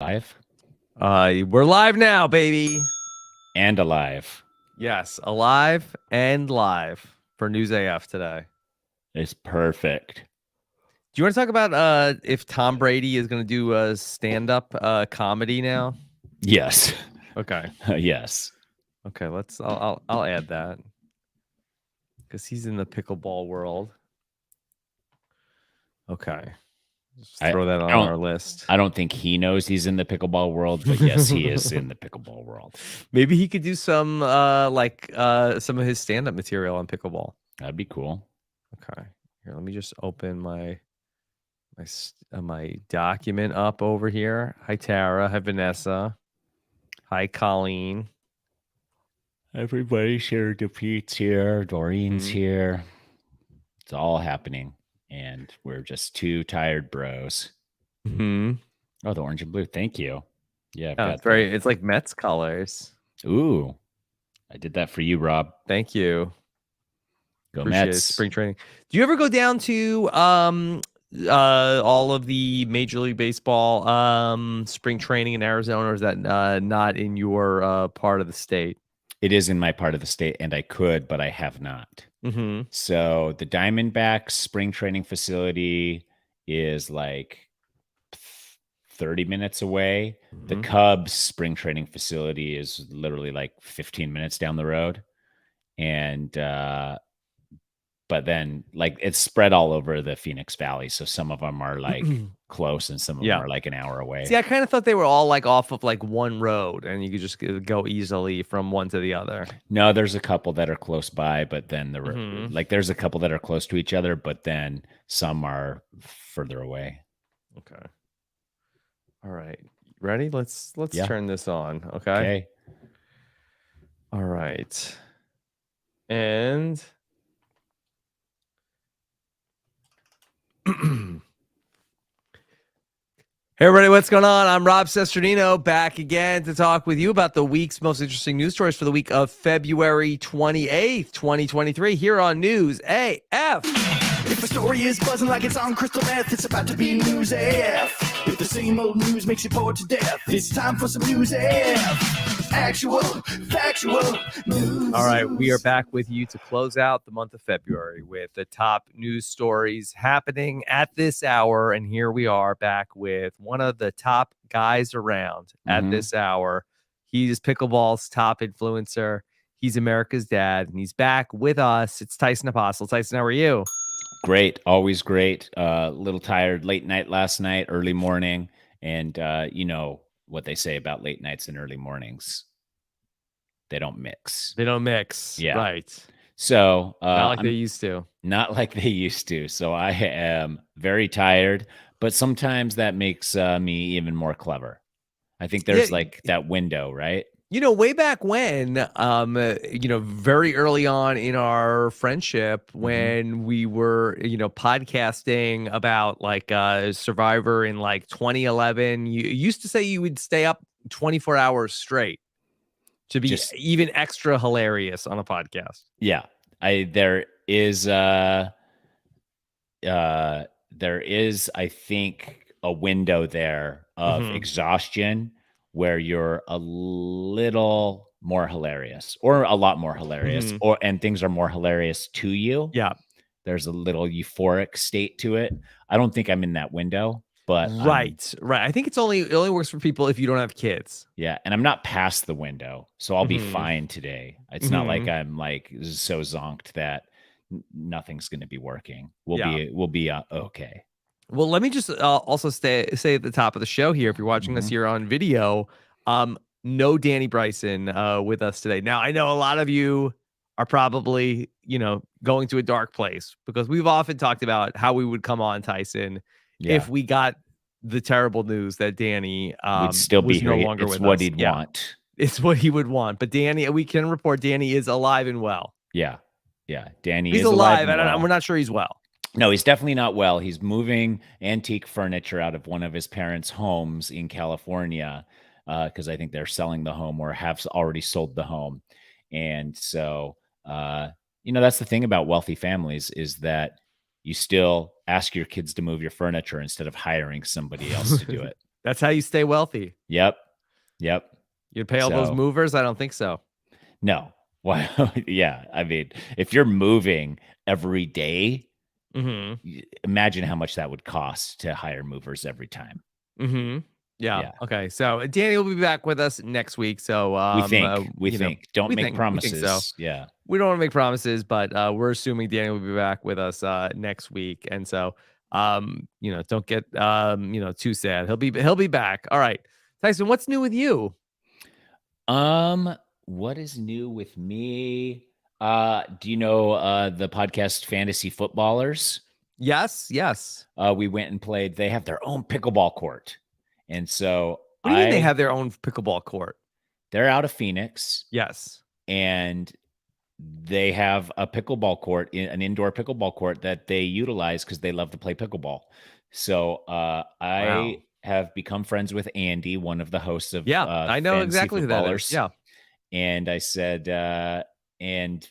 Live We're live now, baby. and alive Yes, alive and live for News AF today. is perfect. Do you want to talk about if Tom Brady is going to do a stand-up comedy now? Yes. Okay. Yes. Okay, I'll add that because he's in the pickleball world. Okay. Just I, throw that I on don't our list. I don't think he knows he's in the pickleball world, but yes, he is in the pickleball world. Maybe he could do some some of his stand-up material on pickleball. That'd be cool. Okay. Here, let me just open my document up over here. Hi Tara. Hi Vanessa. Hi Colleen. Everybody shared defeats here. Doreen's Mhm. here. It's all happening. And we're just two tired bros. Mhm. Oh, the orange and blue. Thank you. Yeah, I've Yeah, got the it's like Mets colors. ooh. I did that for you, Rob. Thank you. Go Appreciate it. Mets. Spring training. Do you ever go down to all of the Major League Baseball spring training in Arizona, or is that not in your part of the state? It is in my part of the state, and I could, but I have not. Mm-hmm. So the Diamondbacks spring training facility is like 30 minutes away. The Mm-hmm. Cubs spring training facility is literally like 15 minutes down the road. And but then like it's spread all over the Phoenix Valley. So some of them are like close and some of them Yeah. are like an hour See, away. I kind of thought they were all like off of like one road and you could just go easily from one to the other. No, there's a couple that are close by, but then Mm-hmm. like there's a couple that are close to each other, but then some are further away. Okay. All right. Ready? Let's Yeah. turn this on. Okay. Okay. All right. And hey, everybody, what's going on? I'm Rob Cesternino, back again to talk with you about the week's most interesting news stories for the week of February 28th, 2023, here on News AF. If a story is buzzing like it's on crystal meth, it's about to be News AF. If the same old news makes you bored to death, it's time for some News AF. Actual, factual news. All right, we are back with you to close out the month of February with the top news stories happening at this hour. And here we are back with one of the top guys around at this hour. He's pickleball's top influencer. He's America's dad, and he's back with us. It's Tyson Apostol. Tyson, how are you? Great, always great. Little tired, late night last night, early morning, and you know what they say about late nights and early mornings. They don't mix. They don't mix. Yeah. Right. So Not like they I'm used to. not like they used to. So I am very tired, but sometimes that makes me even more clever. I think there's Yeah, like that window, right? way back when, very early on in our friendship, when we were, podcasting about like Survivor in like 2011, you used to say you would stay up 24 hours straight to be Just even extra hilarious on a podcast. yeah. There is I think a window there of Mm-hmm. exhaustion where you're a little more hilarious or a lot more hilarious Mm-hmm. and things are more hilarious to you. Yeah. There's a little euphoric state to it. I don't think I'm in that window, but Right. I think it only works for people if you don't have kids. yeah, and I'm not past the window, so I'll be Mm-hmm. fine today. It's not like Mm-hmm. I'm like so zonked that nothing's going to be working. Yeah. We'll be okay. Well, let me just also say at the top of the show here, if you're watching us Mhm. here on video, no Danny Bryson with us today. Now, I know a lot of you are probably, going to a dark place because we've often talked about how we would come on Tyson Yeah, if we got the terrible news that Danny we'd still be was no here. longer It's with what us. he'd Yeah, want. it's what he would want. But Danny, we can report Danny is alive and well. Yeah, yeah. Danny He's is alive alive, and and well. we're not sure he's well. No, he's definitely not well. He's moving antique furniture out of one of his parents' homes in California because I think they're selling the home or have already sold the home. And so, that's the thing about wealthy families is that you still ask your kids to move your furniture instead of hiring somebody else to do it. That's how you stay wealthy. Yep. You'd pay all those So- movers? I don't think so. No. Wow. Yeah. I mean, if you're moving every day, imagine how much that would cost to hire movers every time. Yeah. Yeah. Okay. So Danny will be back with us next week. So We think. Don't make promises. We think so. Yeah. We don't want to make promises, but we're assuming Danny will be back with us next week. And so don't get too sad. He'll be back. All right. Tyson, what's new with you? What is new with me? Do you know the podcast Fantasy Footballers? Yes. We went and played. They have their own pickleball court. And so What do you mean they have their own pickleball court? They're out of Phoenix. Yes. And they have a pickleball court, an indoor pickleball court that they utilize because they love to play pickleball. So I have become friends with Andy, one of the hosts of I know exactly who that is. Yeah. And I said, and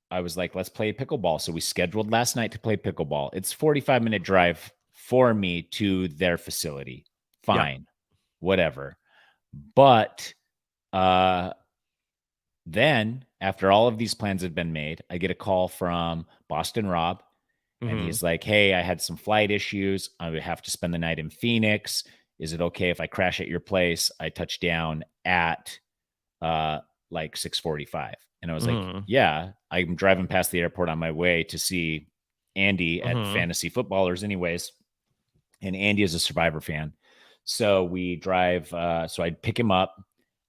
I was like, let's play pickleball. So we scheduled last night to play pickleball. It's 45-minute drive for me to their facility. Fine, whatever. But then after all of these plans had been made, I get a call from Boston Rob. And he's like, hey, I had some flight issues. I would have to spend the night in Phoenix. Is it okay if I crash at your place? I touch down at like 6:45. And I was like, yeah, I'm driving past the airport on my way to see Andy at Fantasy Footballers anyways. And Andy is a Survivor fan. So we drive. So I'd pick him up.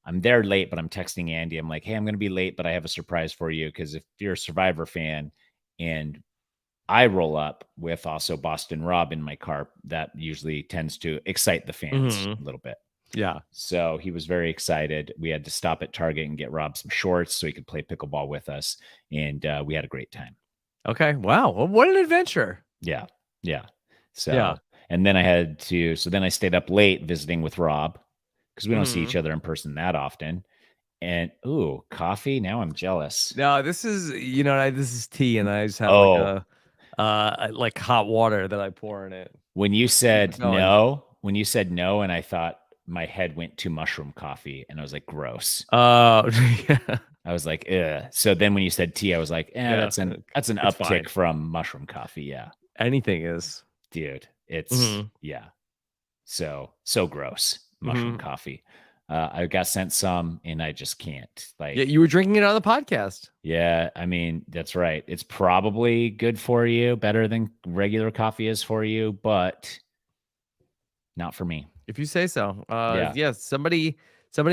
I'm there late, but I'm texting Andy. I'm like, hey, I'm going to be late, but I have a surprise for you. Because if you're a Survivor fan and I roll up with also Boston Rob in my car, that usually tends to excite the fans a little bit. Yeah. So he was very excited. We had to stop at Target and get Rob some shorts so he could play pickleball with us. And we had a great time. Okay. Wow. Well, what an adventure. Yeah. So, and then then I stayed up late visiting with Rob because we don't see each other in person that often. And coffee. Now I'm jealous. No, this is, this is tea, and I just have like hot water that I pour in it. When you said no, and I thought my head went to mushroom coffee, and I was like, gross. Yeah. I was like, ugh. So then when you said tea, I was like, that's an uptick fine. from mushroom coffee. Yeah. Anything is. Dude, it's so gross. Mushroom coffee. I got sent some and I just can't. Like, you were drinking it on the podcast. Yeah, I mean, that's right. It's probably good for you, better than regular coffee is for you, but not for me. If you say so. Somebody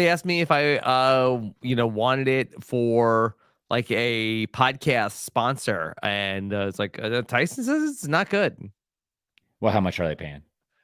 asked me if I wanted it for like a podcast sponsor, and it's like Tyson says it's not good. Well, how much are they paying?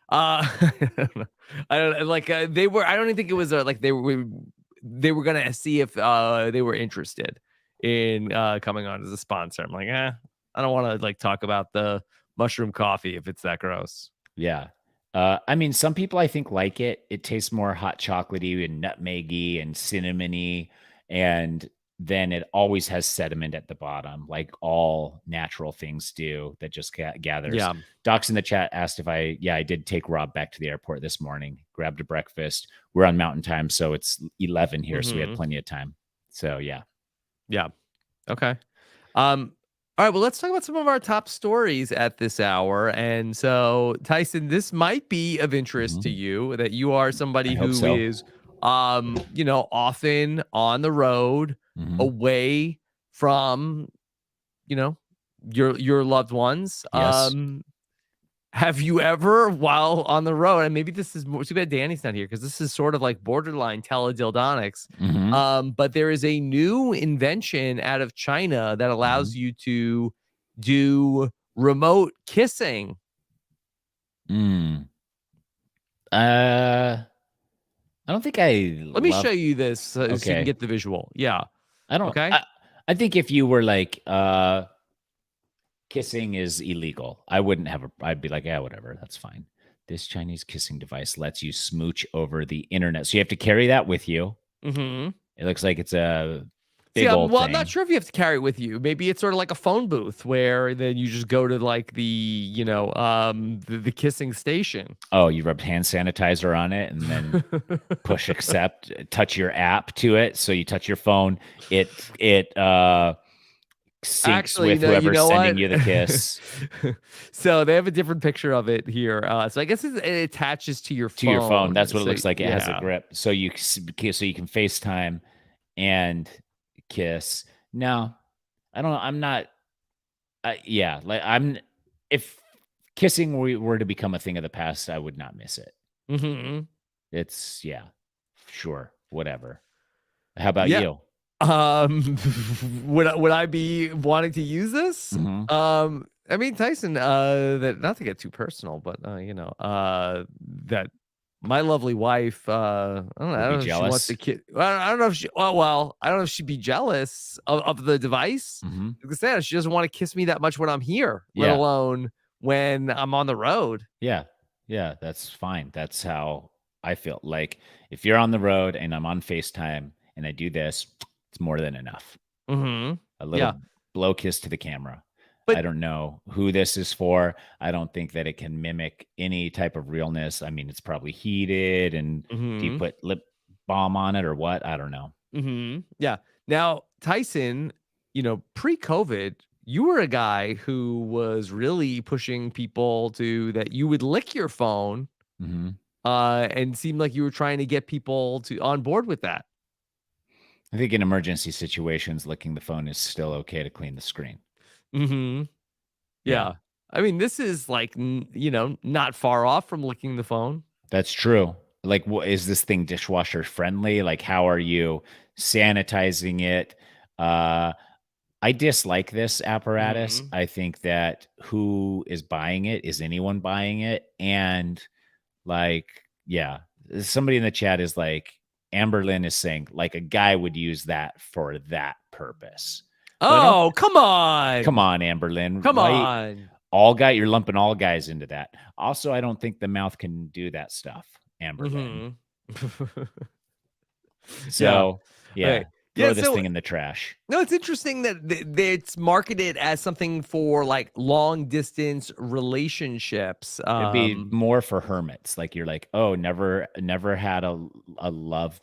I don't know. I don't like they were. I don't even think it was like they were gonna see if they were interested in coming on as a sponsor. I'm like, I don't want to like talk about the mushroom coffee if it's that gross. Yeah. I mean, some people I think like it. It tastes more hot chocolatey and nutmeggy and cinnamony, and then it always has sediment at the bottom, like all natural things do that just gathers. Yeah. Docs in the chat asked if I did take Rob back to the airport this morning, grabbed a breakfast. We're on Mountain Time, so it's 11 here, so we had plenty of time. So yeah. Okay. All right, well, let's talk about some of our top stories at this hour. And so, Tyson, this might be of interest to you, that you are somebody who is, often on the road, away from, your loved ones. Yes. Have you ever, while on the road, and maybe this is more too bad Danny's not here because this is sort of like borderline teledildonics, but there is a new invention out of China that allows you to do remote kissing. I don't think Let me show you this so you can get the visual. Yeah. I don't. Okay. I think if you were like, kissing is illegal, I wouldn't have I'd be like, yeah, whatever, that's fine. This Chinese kissing device lets you smooch over the internet, so you have to carry that with you. It looks like it's big old well, thing. I'm not sure if you have to carry it with you. Maybe it's sort of like a phone booth where then you just go to like the the kissing station. Oh, you rubbed hand sanitizer on it and then push accept, touch your app to it. So you touch your phone, it syncs Actually, with you whoever's know sending what? you the kiss So they have a different picture of it here. So I guess it attaches to your phone. to your phone. That's what it So, looks like. It has a yeah. grip. So you can FaceTime and kiss. No, I don't. I'm not. Yeah, like if kissing were to become a thing of the past, I would not miss it. Mm-hmm. It's sure, whatever. How about Yeah. you? Would I be wanting to use this? Mhm. I mean, Tyson, that not to get too personal, but that my lovely wife, I don't know, Would be if she wants jealous? to kid. I don't know if she. Well, I don't know if she'd be jealous of the device. Mhm. Like I said, she doesn't want to kiss me that much when I'm here, let Yeah. alone when I'm on the road. Yeah. Yeah, that's fine. That's how I feel. Like if you're on the road and I'm on FaceTime and I do this, it's more than enough. Mm-hmm. A little blow kiss to the camera. But I don't know who this is for. I don't think that it can mimic any type of realness. I mean, it's probably heated and do you Mhm. put lip balm on it or what? I don't know. Yeah. Now, Tyson, pre-COVID, you were a guy who was really pushing people to that you would lick your phone, Mhm. and seemed like you were trying to get people to on board with that. I think in emergency situations, licking the phone is still okay to clean the screen. Mm-hmm. Yeah. Yeah. I mean, this is like, not far off from licking the phone. That's true. Like, is this thing dishwasher friendly? Like, how are you sanitizing it? I dislike this apparatus. Mhm. I think that who is buying it? Is anyone buying it? And like, yeah, somebody in the chat is like, Amberlyn is saying like a guy would use that for that purpose. But I don't. Oh, come on. Come on, Amberlyn. Come Why on. you're lumping all guys into that. Also, I don't think the mouth can do that stuff, Amberlyn. Mm-hmm. So, yeah, Okay. throw Yeah. this So thing in the trash. no, it's interesting that it's marketed as something for like long distance relationships. It'd be more for hermits. Like you're like, oh, never had a love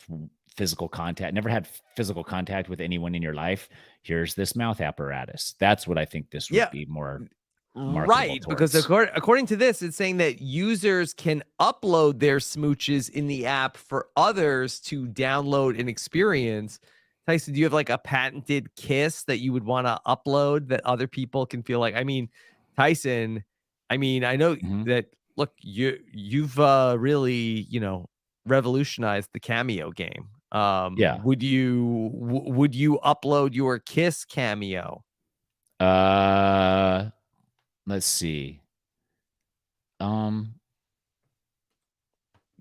physical contact, never had physical contact with anyone in your life. Here's this mouth apparatus. That's what I think this would be more marketable right, because towards. according to this, it's saying that users can upload their smooches in the app for others to download and experience. Tyson, do you have like a patented kiss that you would want to upload that other people can feel like? I mean, Tyson, I know Mhm. that look, you've really, revolutionized the Cameo game. Yeah. Would you upload your kiss Cameo? Let's see.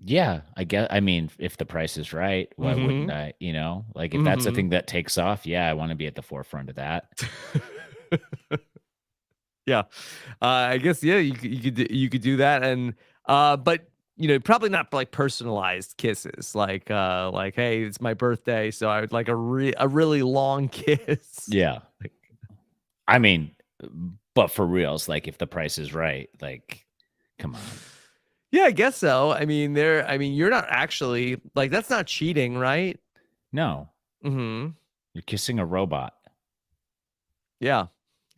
Yeah, I mean, if the price is right, why wouldn't I, like if that's a thing that takes off, yeah, I want to be at the forefront of that. Yeah. I guess, yeah, you could do that. And, but probably not like personalized kisses, like, hey, it's my birthday, so I would like a really long kiss. Yeah. I mean, but for reals, like if the price is right, like, come on. Yeah, I guess so. I mean, you're not actually like, that's not cheating, right? No, Mm-hmm. you're kissing a robot. Yeah.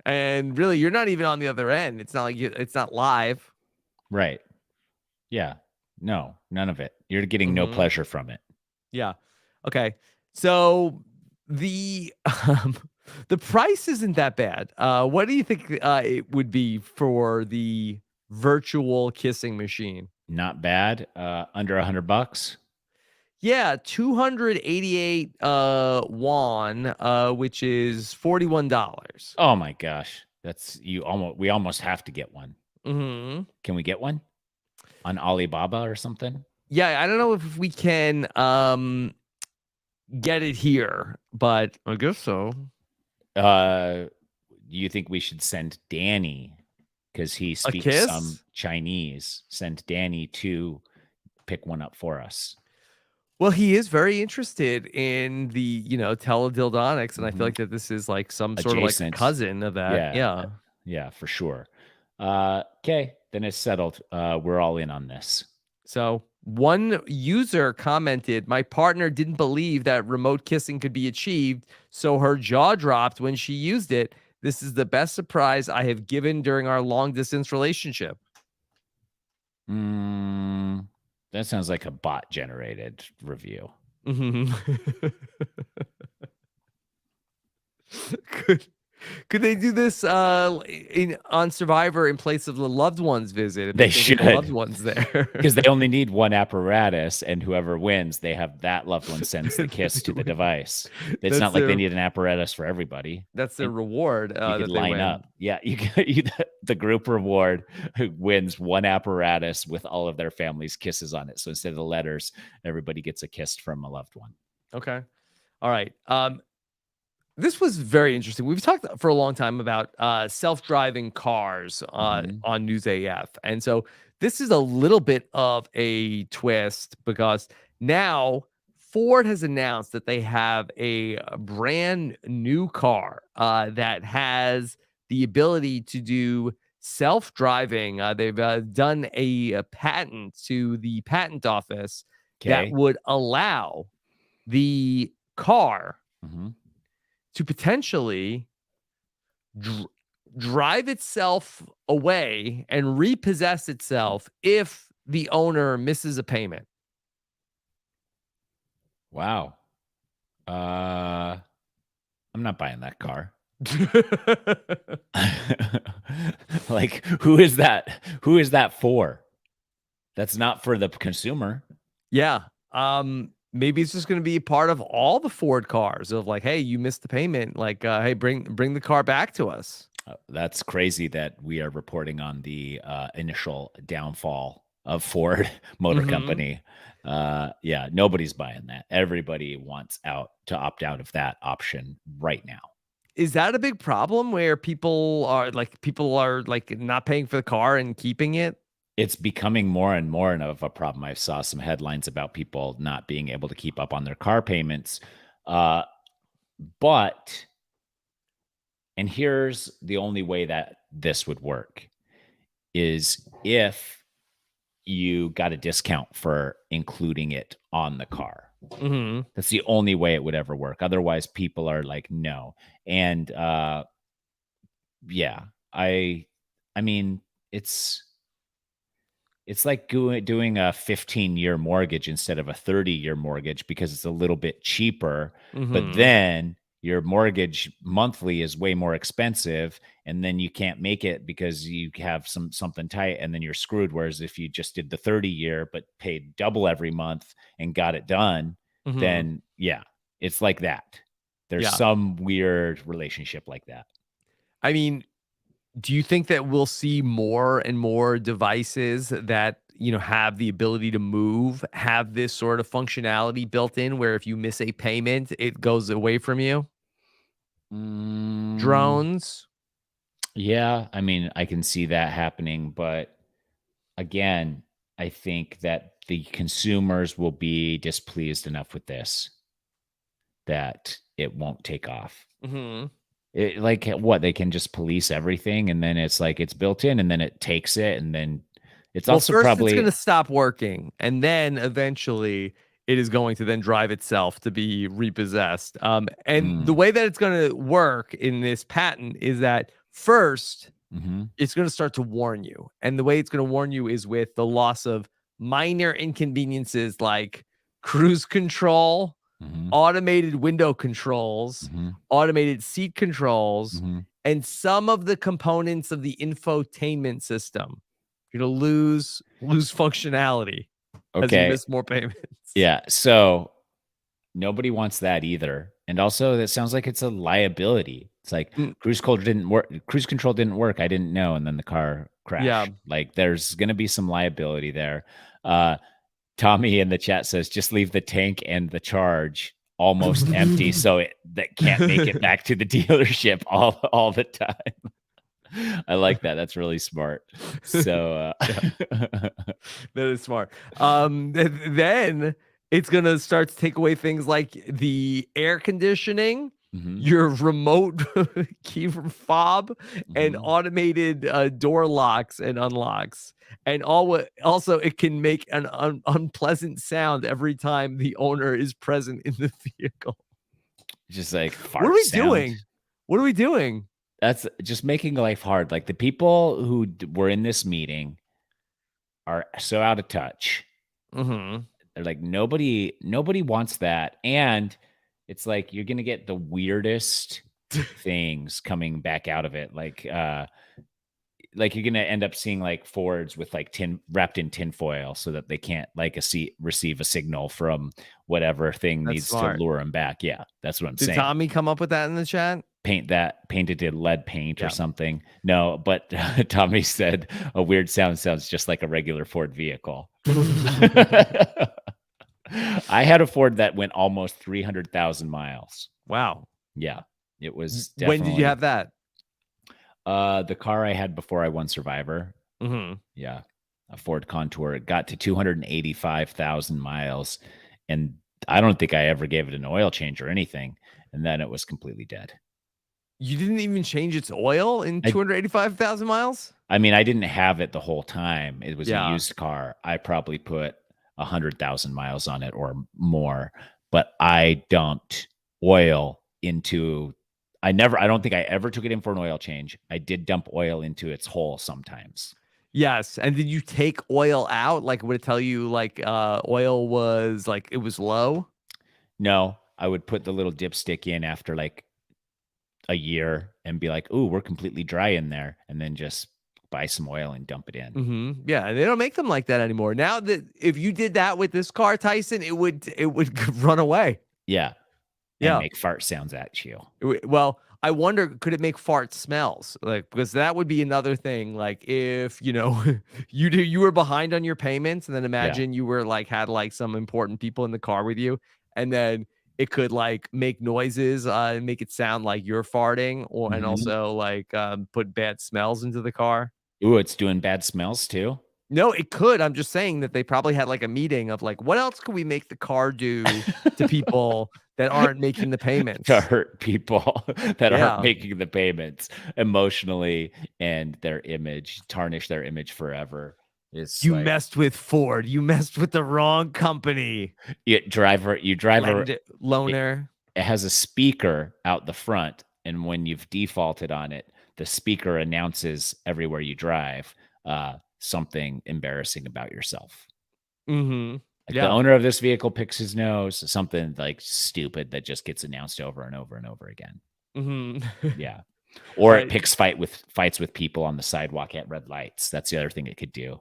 And really, you're not even on the other end. It's not like it's not live. Right. Yeah. No, none of it. You're getting no pleasure from it. Yeah. Okay. So the the price isn't that bad. What do you think it would be for the virtual kissing machine? Not bad. Under $100. Yeah, 288 won, which is $41. Oh my gosh. We almost have to get one. Mm-hmm. Can we get one on Alibaba or something? Yeah, I don't know if we can get it here, but I guess so. You think we should send Danny because he speaks some Chinese? Send Danny to pick one up for us. Well, he is very interested in the, teledildonics, and I feel Mhm. like that this is like some sort of like Adjacent. cousin of that. Yeah. Yeah. Yeah, for sure. Okay, then it's settled. We're all in on this. So one user commented, "My partner didn't believe that remote kissing could be achieved, so her jaw dropped when she used it. This is the best surprise I have given during our long distance relationship." Mm, that sounds like a bot generated review. Mhm. Could could they do this on Survivor in place of the loved ones visit if they They can't get the loved should, ones there? because they only need one apparatus, and whoever wins, they have that loved one sends the kiss to the device. It's That's not like they their need an apparatus for everybody. that's their And reward you could that they line win. up. Yeah, the group reward who wins one apparatus with all of their family's kisses on it. So instead of the letters, everybody gets a kiss from a loved one. Okay. All right. This was very interesting. We've talked for a long time about self-driving cars Mhm. on News AF. And so this is a little bit of a twist because now Ford has announced that they have a brand new car that has the ability to do self-driving. They've done a patent to the patent office that Okay. would allow the car Mhm. to potentially drive itself away and repossess itself if the owner misses a payment. Wow. I'm not buying that car. Like, who is that? Who is that for? That's not for the consumer. Yeah. Maybe it's just going to be part of all the Ford cars of like, hey, you missed the payment. Like, hey, bring the car back to us. That's crazy that we are reporting on the initial downfall of Ford Motor Mhm. Company. Yeah, nobody's buying that. Everybody wants to opt out of that option right now. Is that a big problem where people are like not paying for the car and keeping it? It's becoming more and more of a problem. I saw some headlines about people not being able to keep up on their car payments. But, and here's the only way that this would work is if you got a discount for including it on the car. Mm-hmm. That's the only way it would ever work. Otherwise, people are like, no. And yeah, I mean, it's like doing a 15-year mortgage instead of a 30-year mortgage because it's a little bit cheaper. But Mm-hmm. then your mortgage monthly is way more expensive, and then you can't make it because you have something tight, and then you're screwed. Whereas if you just did the 30-year but paid double every month and got it done, Mm-hmm. then yeah, it's like that. There's Yeah. some weird relationship like that. I mean, do you think that we'll see more and more devices that, have the ability to move, have this sort of functionality built in where if you miss a payment, it goes away from you? Drones? Yeah, I mean, I can see that happening, but again, I think that the consumers will be displeased enough with this that it won't take off. Mm-hmm. Like what? They can just police everything, and then it's like it's built in, and then it takes it, and then it's also first probably it's going to stop working, and then eventually it is going to then drive itself to be repossessed. And the way that it's going to work in this patent is that first, it's going to start to warn you. And the way it's going to warn you is with the loss of minor inconveniences like cruise control, automated window controls, automated seat controls, and some of the components of the infotainment system. You're going to lose functionality as you miss more payments. Yeah. So nobody wants that either. And also, that sounds like it's a liability. It's like cruise control didn't work. Cruise control didn't work. I didn't know, and then the car crashed. Yeah. Like there's going to be some liability there. Tommy in the chat says, just leave the tank and the charge almost empty, so that can't make it back to the dealership all the time. I like that. That's really smart. So that is smart. Then It's going to start to take away things like the air conditioning, Mhm. your remote key fob, and Mhm. automated door locks and unlocks. And also it can make an unpleasant sound every time the owner is present in the vehicle. Just like fart What are we sound. doing? What are we doing? That's just making life hard. Like the people who were in this meeting are so out of touch. Mm-hmm. They're like nobody wants that, and it's like you're gonna get the weirdest things coming back out of it. Like you're gonna end up seeing like Fords with like wrapped in tin foil so that they can't like receive a signal from whatever thing That's needs smart. to lure them back. Yeah, that's what I'm Did saying. Tommy come up with that in the chat? Painted in lead paint Yeah. or something. No, but Tommy said a weird sound sounds just like a regular Ford vehicle. I had a Ford that went almost 300,000 miles. Wow. Yeah, it was When did you have that? the car I had before I won Survivor. Mm-hmm. Yeah, a Ford Contour. It got to 285,000 miles, and I don't think I ever gave it an oil change or anything, and then it was completely dead. You didn't even change its oil in 285,000 miles? I mean, I didn't have it the whole time. It was Yeah. a used car. I probably put 100,000 miles on it or more, but I dumped oil into. I don't think I ever took it in for an oil change. I did dump oil into its hole sometimes. Yes. And did you take oil out? Like, would it tell you like oil was like it was low? No, I would put the little dipstick in after like a year and be like, "Ooh, we're completely dry in there," and then just buy some oil and dump it in. Mm-hmm. Yeah, and they don't make them like that anymore. Now that if you did that with this car, Tyson, it would run away. Yeah. Yeah. And make fart sounds at you. Well, I wonder, could it make fart smells? Like, because that would be another thing. Like, if you were behind on your payments, and then imagine you were like had like some important people in the car with you, and then it could like make noises and make it sound like you're farting, and also like put bad smells into the car. Ooh, it's doing bad smells too. No, it could. I'm just saying that they probably had like a meeting of like, what else could we make the car do to people that aren't making the payments? To hurt people that Yeah. aren't making the payments emotionally and their image, tarnish their image forever. You messed with Ford. You messed with the wrong company. You drive Loaner. It has a speaker out the front, and when you've defaulted on it, the speaker announces everywhere you drive something embarrassing about yourself. Mm-hmm. Like the owner of this vehicle picks his nose, something like stupid that just gets announced over and over and over again. Mm-hmm. Yeah. Or it picks fights with people on the sidewalk at red lights. That's the other thing it could do.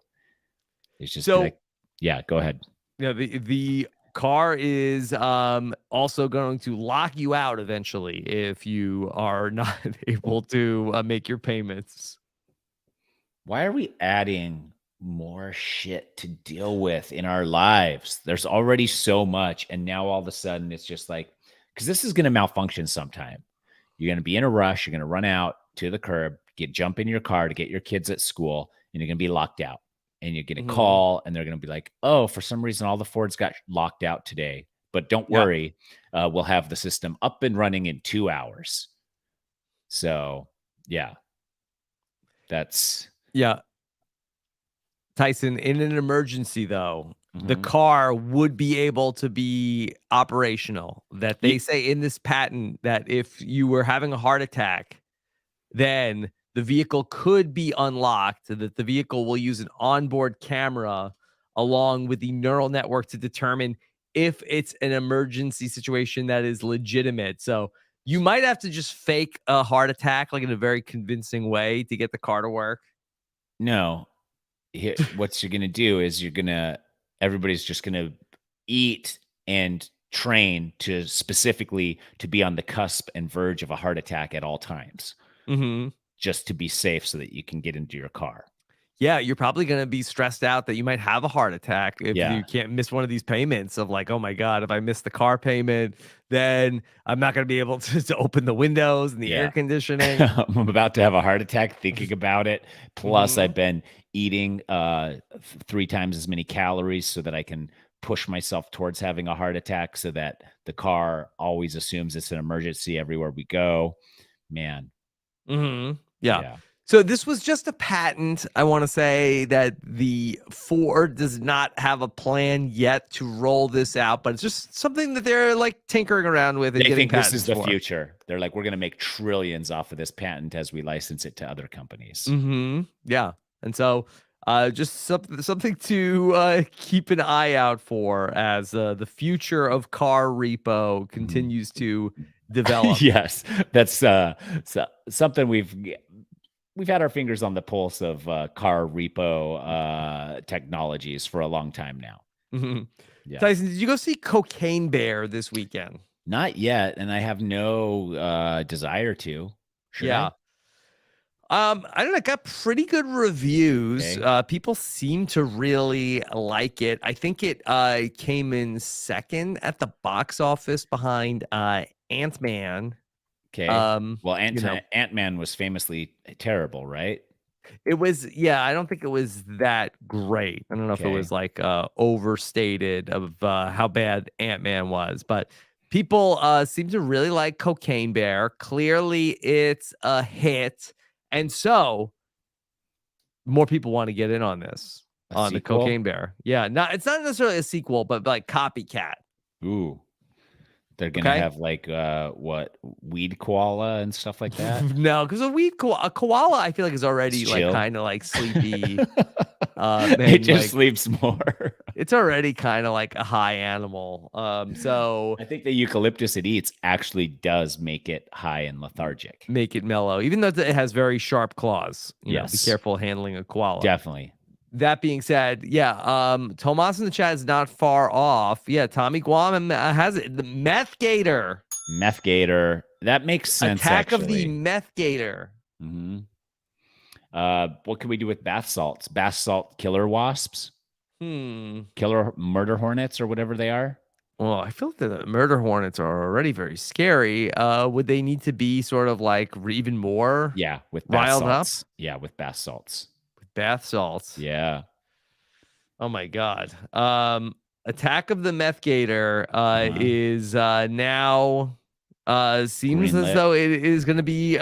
It's just like, yeah, go ahead. Yeah, the car is also going to lock you out eventually if you are not able to make your payments. Why are we adding more shit to deal with in our lives? There's already so much, and now all of a sudden it's just like, because this is going to malfunction sometime. You're going to be in a rush. You're going to run out to the curb, jump in your car to get your kids at school, and you're going to be locked out. And you're going to call, and they're going to be like, "Oh, for some reason, all the Fords got locked out today. But don't worry, we'll have the system up and running in 2 hours." So, yeah, that's Tyson, in an emergency, though, the car would be able to be operational. That they say in this patent that if you were having a heart attack, then the vehicle could be unlocked, that the vehicle will use an onboard camera along with the neural network to determine if it's an emergency situation that is legitimate. So you might have to just fake a heart attack, like in a very convincing way to get the car to work. No. What you're going to do is everybody's just going to eat and train to specifically to be on the cusp and verge of a heart attack at all times. Mm-hmm. Just to be safe so that you can get into your car. Yeah, you're probably going to be stressed out that you might have a heart attack if you can't miss one of these payments of like, oh my God, if I miss the car payment, then I'm not going to be able to open the windows and the air conditioning. I'm about to have a heart attack thinking about it. Plus, I've been eating 3 times as many calories so that I can push myself towards having a heart attack so that the car always assumes it's an emergency everywhere we go. Man. Yeah. Yeah. So this was just a patent. I want to say that the Ford does not have a plan yet to roll this out, but it's just something that they're like tinkering around with and They getting think this patents is the for. future. They're like, we're going to make trillions off of this patent as we license it to other companies. Yeah. And so just something to keep an eye out for as the future of car repo continues to develop. Yes, that's something we've had our fingers on the pulse of car repo technologies for a long time now. Yeah. Tyson, did you go see Cocaine Bear this weekend? Not yet, and I have no desire to. Should I? I don't know. It got pretty good reviews. Okay. People seem to really like it. I think it came in second at the box office behind Ant-Man. Okay. Well, you know, Ant-Man was famously terrible, right? it was, yeah, I don't think it was that great. I don't know if it Okay. was like overstated of how bad Ant-Man was, but people seem to really like Cocaine Bear. Clearly, it's a hit. And so more people want to get in on this, A on the sequel? Cocaine Bear. Yeah, it's not necessarily a sequel, but like copycat. Ooh. They're gonna Okay. have like what, weed koala and stuff like that. No, because a koala, I feel like is already It's like chill. kind of like sleepy. It just like, sleeps more. it's already kind of like a high animal. So I think the eucalyptus it eats actually does make it high and lethargic. make it mellow, even though it has very sharp claws. You know, be Yes. careful handling a koala. Definitely. That being said, yeah, Tomas in the chat is not far off. Yeah, Tommy Guam has it. The Meth Gator. Meth Gator. That makes sense. Attack of the actually. Meth Gator. What can we do with bath salts? Bath salt killer wasps? Killer murder hornets or whatever they are? Well, I feel that the murder hornets are already very scary. Would they need to be sort of like even more? Yeah, with bath riled salts. up? Yeah, with bath salts. Bath salts. Yeah. Oh my God. Attack of the Meth Gator is now seems as Greenlit. though it is going to be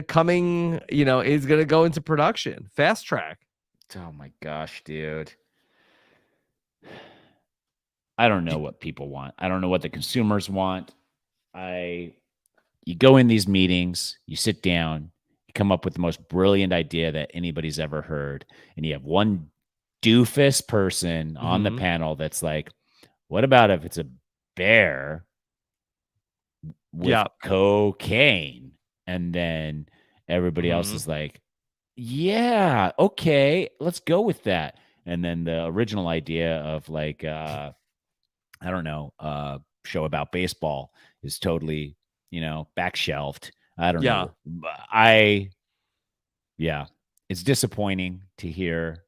coming, is going to go into production. Fast track. Oh my gosh, dude. I don't know what people want. I don't know what the consumers want. You go in these meetings, you sit down, you come up with the most brilliant idea that anybody's ever heard, and you have one doofus person on the panel that's like, what about if it's a bear with cocaine? And then everybody else is like, yeah, okay, let's go with that. And then the original idea of like, I don't know, show about baseball is totally, back shelved. I don't know. It's disappointing to hear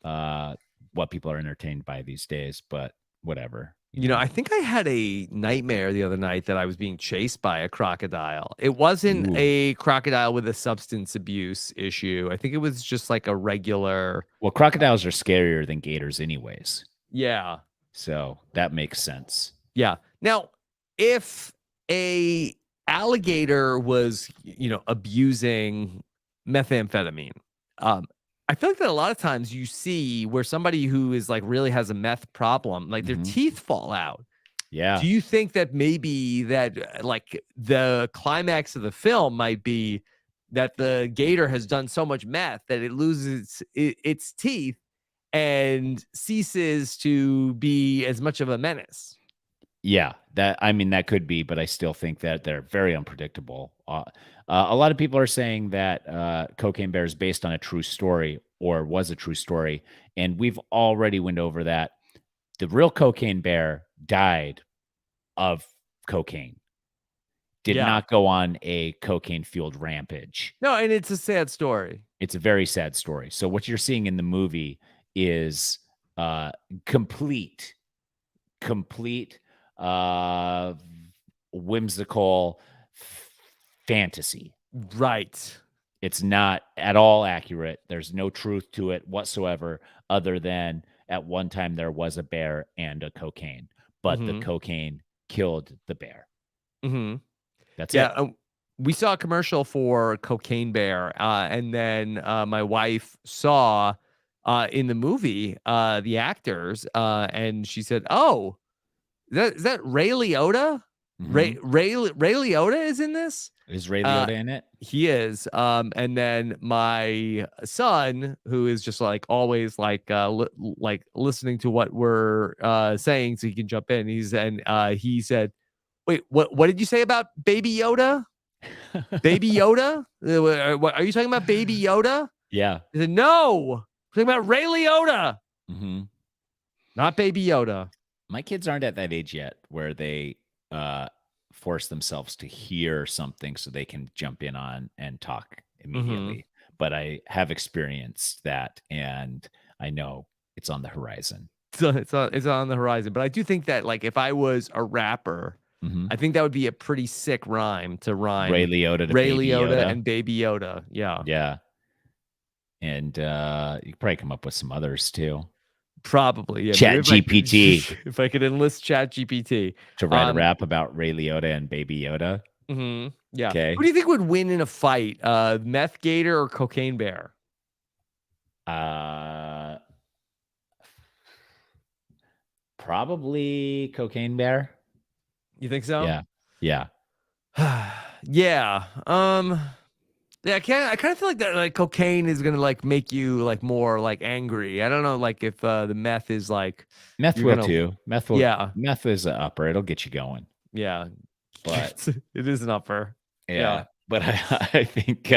what people are entertained by these days, but whatever. I think I had a nightmare the other night that I was being chased by a crocodile. It wasn't a crocodile with a substance abuse issue. I think it was just like a regular. Well, crocodiles are scarier than gators anyways. Yeah. So that makes sense. Yeah. Now, if a alligator was, abusing methamphetamine, I feel like that a lot of times you see where somebody who is like really has a meth problem, like their teeth fall out. Yeah. Do you think that maybe that like the climax of the film might be that the gator has done so much meth that it loses its teeth and ceases to be as much of a menace? Yeah, that could be, but I still think that they're very unpredictable. A lot of people are saying that Cocaine Bear is based on a true story or was a true story, and we've already went over that. The real Cocaine Bear died of cocaine. Did not go on a cocaine-fueled rampage. No, and it's a sad story. It's a very sad story. So what you're seeing in the movie is complete whimsical fantasy. Right. It's not at all accurate. There's no truth to it whatsoever, other than at one time there was a bear and a cocaine, but the cocaine killed the bear. That's it. We saw a commercial for Cocaine Bear, and then my wife saw in the movie the actors, and she said, "Oh, is that Ray Liotta? Ray Liotta is in this? Is Ray Liotta in it? He is." And then my son, who is just like always like listening to what we're saying, so he can jump in. He said, "Wait, what did you say about Baby Yoda? Baby Yoda? What, are you talking about Baby Yoda?" Yeah. He said, "No, we're talking about Ray Liotta, not Baby Yoda." My kids aren't at that age yet where they force themselves to hear something so they can jump in on and talk immediately. But I have experienced that, and I know it's on the horizon. So it's on the horizon. But I do think that, like, if I was a rapper, I think that would be a pretty sick rhyme to rhyme Ray Liotta to Ray Baby Liotta Yoda. and Baby Yoda. Yeah. Yeah. And you could probably come up with some others too. Probably. Yeah. Chat GPT. If I could enlist Chat GPT to write a rap about Ray Liotta and Baby Yoda. Yeah. Okay. Who do you think would win in a fight? Meth Gator or Cocaine Bear? Probably Cocaine Bear. You think so? Yeah. Yeah. Yeah. Yeah, I kind of feel like that, like, cocaine is gonna like make you like more like angry. I don't know, like, if the meth is like meth will too. Meth will. Yeah. Meth is an upper. It'll get you going. Yeah, but it is an upper. Yeah. But I think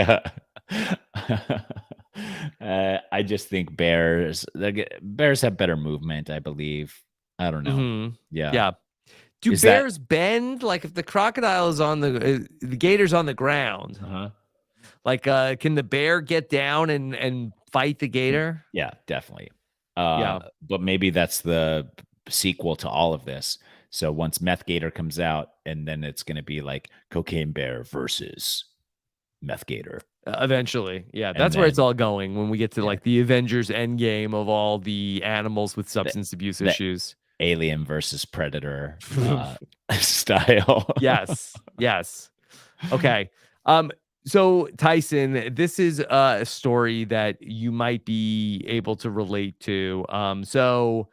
I just think bears have better movement, I believe. I don't know. Yeah. Yeah. Do bears bend? Like, if the crocodile is on the gator's on the ground, like, can the bear get down and fight the gator? Yeah, definitely. Yeah. But maybe that's the sequel to all of this. So once Meth Gator comes out, and then it's going to be like Cocaine Bear versus Meth Gator. Eventually. Yeah, that's where it's all going when we get to like the Avengers Endgame of all the animals with substance abuse issues. Alien versus Predator style. Yes. Okay. So, Tyson, this is a story that you might be able to relate to. So,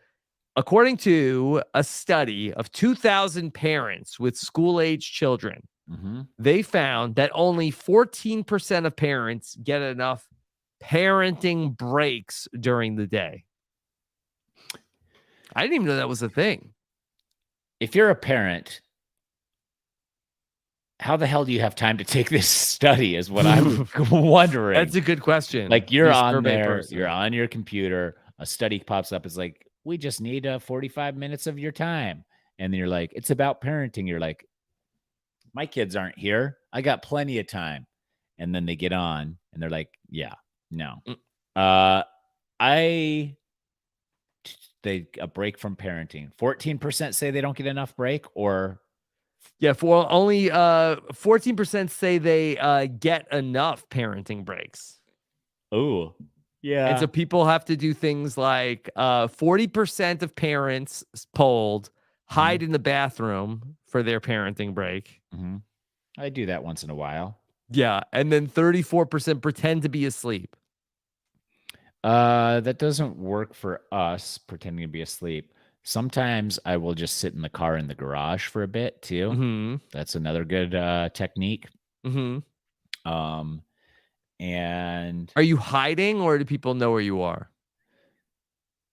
according to a study of 2,000 parents with school-age children, they found that only 14% of parents get enough parenting breaks during the day. I didn't even know that was a thing. If you're a parent, how the hell do you have time to take this study is what I'm wondering. That's a good question. Like, you're on there, you're on your computer, a study pops up. It's like, we just need 45 minutes of your time. And then you're like, it's about parenting. You're like, my kids aren't here. I got plenty of time. And then they get on and they're like, yeah, no. A break from parenting. 14% say they don't get enough break, or for only 14% say they get enough parenting breaks. Oh, yeah. And so people have to do things like 40% of parents polled hide in the bathroom for their parenting break. I do that once in a while. Yeah, and then 34% pretend to be asleep. That doesn't work for us, pretending to be asleep. Sometimes I will just sit in the car in the garage for a bit too. That's another good technique. And are you hiding, or do people know where you are?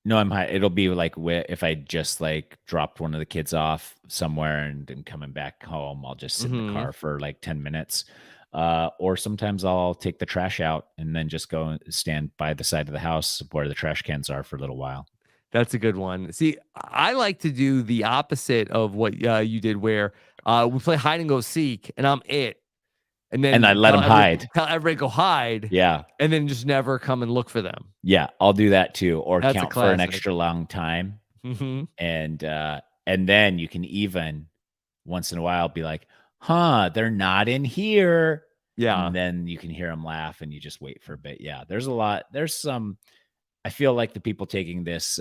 No, I'm hiding. It'll be like if I just like dropped one of the kids off somewhere and coming back home, I'll just sit in the car for like 10 minutes. Or sometimes I'll take the trash out and then just go and stand by the side of the house where the trash cans are for a little while. That's a good one. See, I like to do the opposite of what you did, where we play hide and go seek, and I'm it. And then I let them hide. Tell everybody go hide. Yeah. And then just never come and look for them. Yeah, I'll do that too. Or That's count for an extra long time. And then you can even once in a while be like, they're not in here. Yeah. And then you can hear them laugh and you just wait for a bit. Yeah. There's a lot. There's some I feel like the people taking this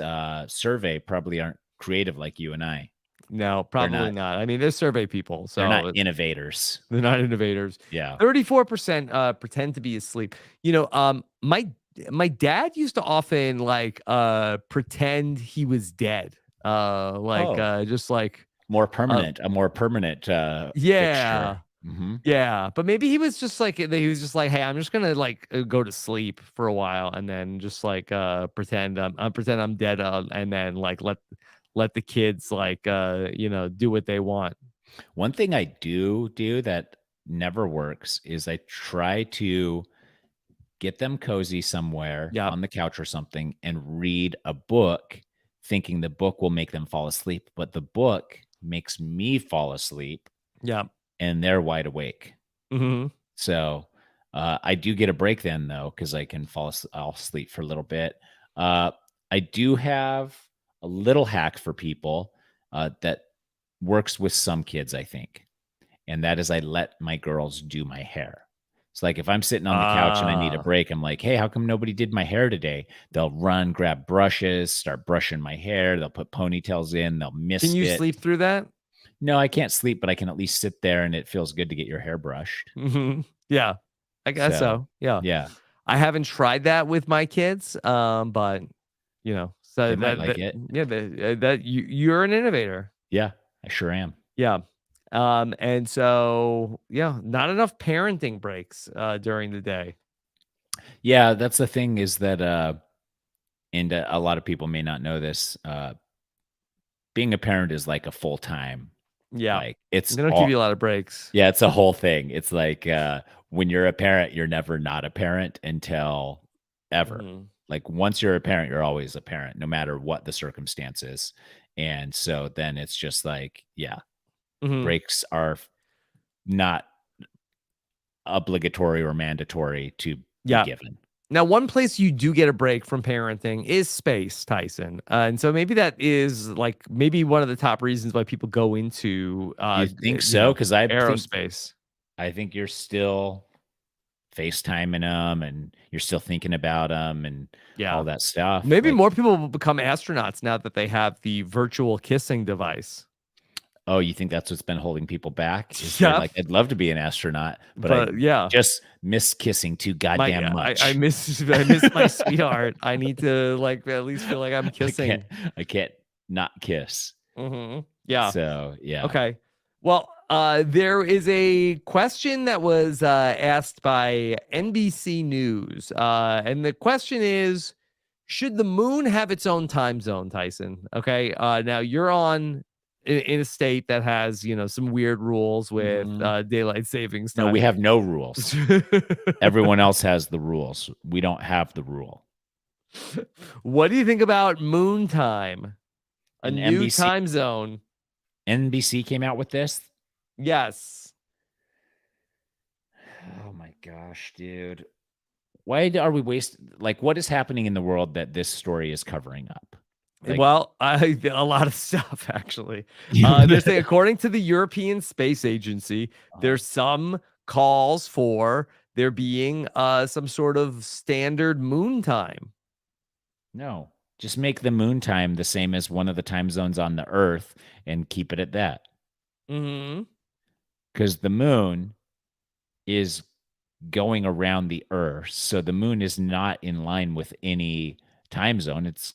survey probably aren't creative like you and I. No, probably not. I mean, they're survey people, They're not so innovators. they're not innovators. Yeah. 34% pretend to be asleep. My dad used to often like pretend he was dead. Just like a more permanent yeah. fixture. Mm-hmm. Yeah, but maybe he was just like hey, I'm just gonna like go to sleep for a while and then just like pretend I'm dead, and then like let the kids like do what they want. One thing I do that never works is I try to get them cozy somewhere on the couch or something and read a book, thinking the book will make them fall asleep, but the book makes me fall asleep. Yeah. And they're wide awake. Mm-hmm. So I do get a break then, though, because I can I'll sleep for a little bit. I do have a little hack for people that works with some kids, I think. And that is I let my girls do my hair. It's like if I'm sitting on the couch and I need a break, I'm like, hey, how come nobody did my hair today? They'll run, grab brushes, start brushing my hair. They'll put ponytails in. They'll mist it. Can you sleep through that? No, I can't sleep, but I can at least sit there and it feels good to get your hair brushed. Mm-hmm. Yeah, I guess so. Yeah. Yeah. I haven't tried that with my kids, but so they might like it. Yeah, that you're an innovator. Yeah, I sure am. Yeah. And so not enough parenting breaks during the day. Yeah, that's the thing is that and a lot of people may not know this, being a parent is like a full-time. Yeah. Like they don't give you a lot of breaks. Yeah, it's a whole thing. It's like when you're a parent, you're never not a parent until ever. Mm-hmm. Like once you're a parent, you're always a parent, no matter what the circumstances. And so then it's just like, Mm-hmm. breaks are not obligatory or mandatory to be given. Now, one place you do get a break from parenting is space, Tyson. And so maybe that is like maybe one of the top reasons why people go into you think so? Because aerospace. I think you're still FaceTiming them and you're still thinking about them and all that stuff. Maybe more people will become astronauts now that they have the virtual kissing device. Oh, you think that's what's been holding people back? Yeah. Like, I'd love to be an astronaut, but I just miss kissing too goddamn much. I miss my sweetheart. I need to like at least feel like I'm kissing. I can't not kiss. Mm-hmm. Yeah. So, yeah. Okay. Well, there is a question that was asked by NBC News. And the question is, should the moon have its own time zone, Tyson? Okay. Now you're in a state that has, some weird rules with daylight savings time. No, we have no rules. Everyone else has the rules. We don't have the rule. What do you think about moon time? A new NBC, time zone. NBC came out with this? Yes. Oh my gosh, dude. Why are we wasting? Like, what is happening in the world that this story is covering up? Like, well, a lot of stuff, actually. They say, according to the European Space Agency, there's some calls for there being some sort of standard moon time. No, just make the moon time the same as one of the time zones on the Earth and keep it at that. Mm-hmm. Because the moon is going around the Earth, so the moon is not in line with any time zone. It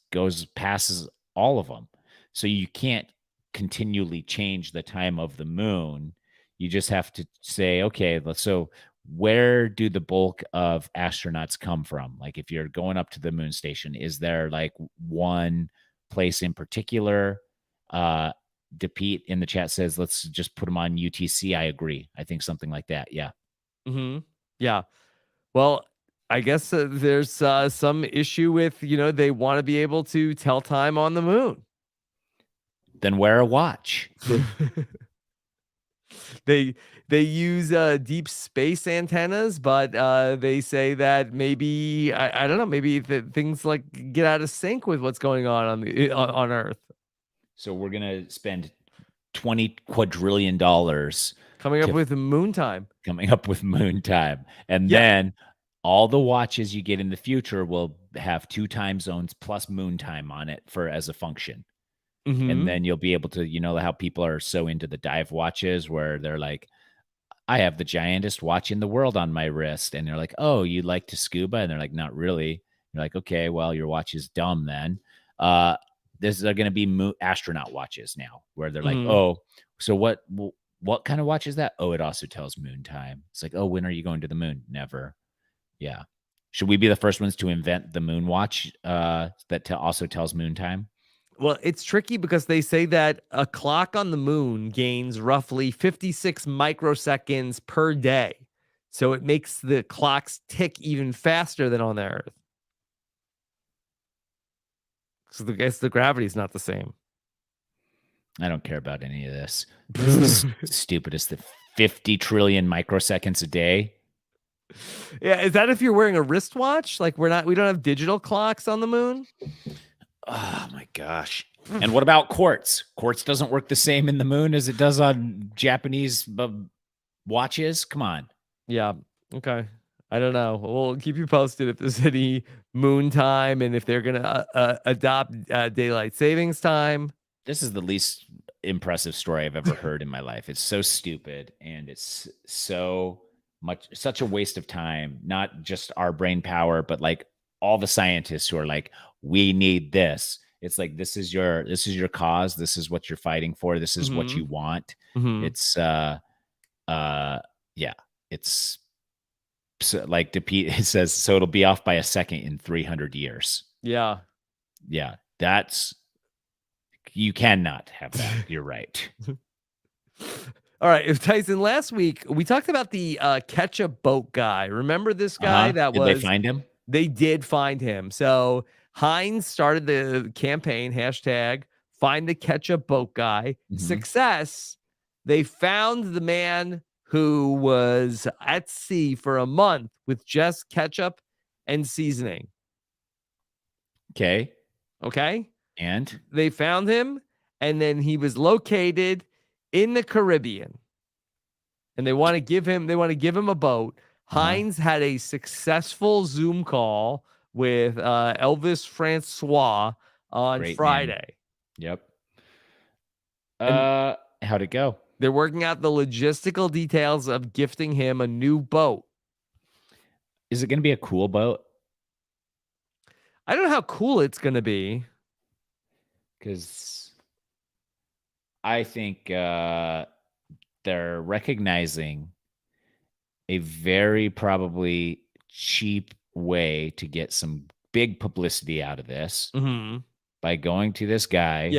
passes all of them, so you can't continually change the time of the moon. You just have to say, okay, so where do the bulk of astronauts come from? Like if you're going up to the moon station, is there like one place in particular? DePete in the chat says, let's just put them on UTC. I agree. I think something like that. Yeah. Mm-hmm. Yeah. Well, I guess there's some issue with, they want to be able to tell time on the moon. Then wear a watch. They use deep space antennas, but they say that maybe I don't know, maybe things like get out of sync with what's going on Earth. So we're gonna spend $20 quadrillion coming up with moon time, and then all the watches you get in the future will have 2 time zones plus moon time on it as a function. Mhm. And then you'll be able to, you know how people are so into the dive watches where they're like, I have the giantest watch in the world on my wrist. And they're like, oh, you like to scuba? And they're like, not really. You're like, okay, well, your watch is dumb then. These are going to be astronaut watches now where they're like, Mhm. oh, so what kind of watch is that? Oh, it also tells moon time. It's like, oh, when are you going to the moon? Never. Yeah. Should we be the first ones to invent the moon watch that also tells moon time? Well, it's tricky because they say that a clock on the moon gains roughly 56 microseconds per day. So it makes the clocks tick even faster than on the Earth. So I guess the gravity is not the same. I don't care about any of this. This is the stupidest. The 50 trillion microseconds a day. Yeah, is that if you're wearing a wristwatch? Like we don't have digital clocks on the moon? Oh my gosh. And what about quartz? Quartz doesn't work the same in the moon as it does on Japanese watches. Come on. Yeah. Okay. I don't know. We'll keep you posted if there's any moon time and if they're going to adopt daylight savings time. This is the least impressive story I've ever heard in my life. It's so stupid and it's such a waste of time, not just our brain power, but like all the scientists who are like, we need this. It's like, this is your cause. This is what you're fighting for. This is what you want. It's, yeah, it's like it says, so it'll be off by a second in 300 years. Yeah. Yeah. You cannot have that. You're right. All right. If Tyson, last week we talked about the ketchup boat guy. Remember this guy Did they find him? They did find him. So Heinz started the campaign, hashtag find the ketchup boat guy. Success. They found the man who was at sea for a month with just ketchup and seasoning. Okay. And they found him, and then he was located in the Caribbean. And they want to give him a boat. Heinz had a successful Zoom call with Elvis Francois on Great Friday. Man. Yep. How'd it go? They're working out the logistical details of gifting him a new boat. Is it going to be a cool boat? I don't know how cool it's going to be. Because I think they're recognizing a very probably cheap way to get some big publicity out of this by going to this guy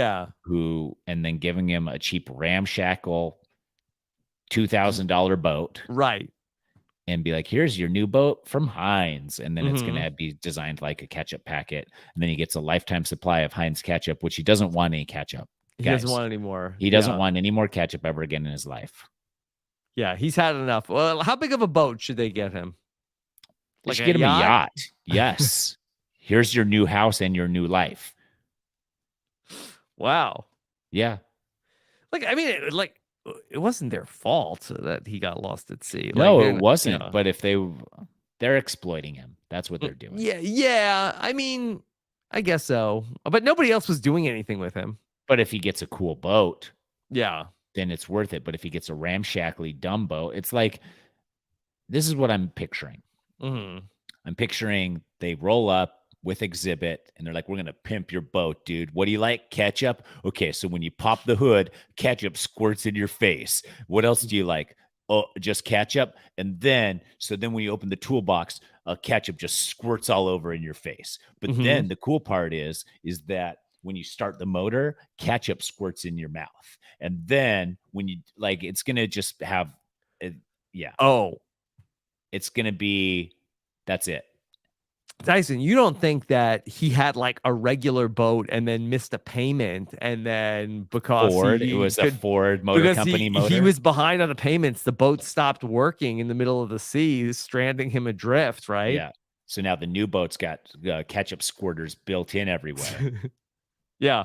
and then giving him a cheap ramshackle $2,000 boat. Right. And be like, here's your new boat from Heinz. And then it's going to be designed like a ketchup packet. And then he gets a lifetime supply of Heinz ketchup, which he doesn't want any ketchup. He doesn't want any more. He doesn't want any more ketchup ever again in his life. Yeah, he's had enough. Well, how big of a boat should they get him? They should get him a yacht. Yes. Here's your new house and your new life. Wow. Yeah. It wasn't their fault that he got lost at sea. No, it wasn't. You know. But if they're exploiting him. That's what they're doing. Yeah. I mean, I guess so. But nobody else was doing anything with him. But if he gets a cool boat, then it's worth it. But if he gets a ramshackly dumb boat, it's like, this is what I'm picturing. I'm picturing they roll up with exhibit and they're like, we're going to pimp your boat, dude. What do you like? Ketchup? Okay. So when you pop the hood, ketchup squirts in your face. What else do you like? Oh, just ketchup. And then when you open the toolbox, ketchup just squirts all over in your face. But then the cool part is that when you start the motor, ketchup squirts in your mouth. And then when you it's going to just have, it's going to be, that's it. Tyson, you don't think that he had like a regular boat and then missed a payment and then because it was a Ford Motor Company motor? He was behind on the payments. The boat stopped working in the middle of the sea, stranding him adrift, right? Yeah. So now the new boat's got ketchup squirters built in everywhere. Yeah.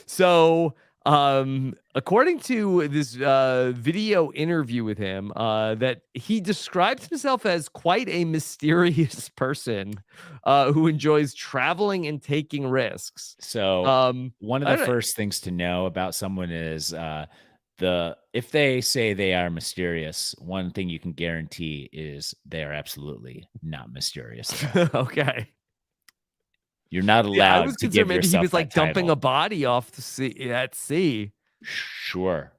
So According to this video interview with him, that he describes himself as quite a mysterious person who enjoys traveling and taking risks. So one of I the don't- first things to know about someone is if they say they are mysterious, one thing you can guarantee is they are absolutely not mysterious at all. Okay. You're not Yeah, I allowed was to concerned give maybe he yourself was that like dumping a title. body off the sea at sea. Sure.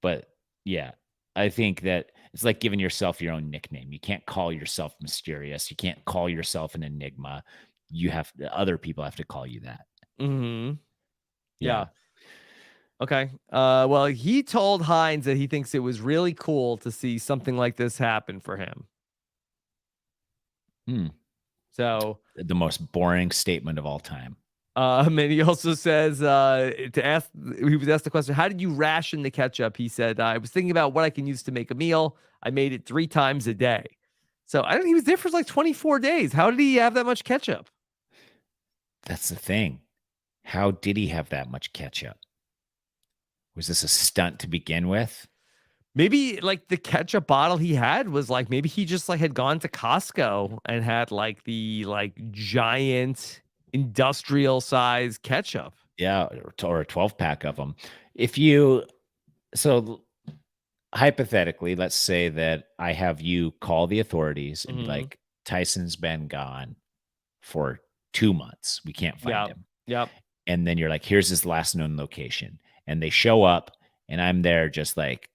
But yeah, I think that it's like giving yourself your own nickname. You can't call yourself mysterious. You can't call yourself an enigma. Other people have to call you that. Mm-hmm. Yeah. Okay. Well, he told Hines that he thinks it was really cool to see something like this happen for him. So The most boring statement of all time. And he also says he was asked the question, how did you ration the ketchup? He said, I was thinking about what I can use to make a meal. I made it 3 times a day. So I don't he was there for like 24 days. How did he have that much ketchup? That's the thing. How did he have that much ketchup? Was this a stunt to begin with? Maybe like the ketchup bottle he had was like maybe he just like had gone to Costco and had like the giant industrial size ketchup. Yeah, or a 12-pack of them. So hypothetically, let's say that I have you call the authorities and be like, Tyson's been gone for 2 months. We can't find him. Yep. And then you're like, here's his last known location. And they show up and I'm there just like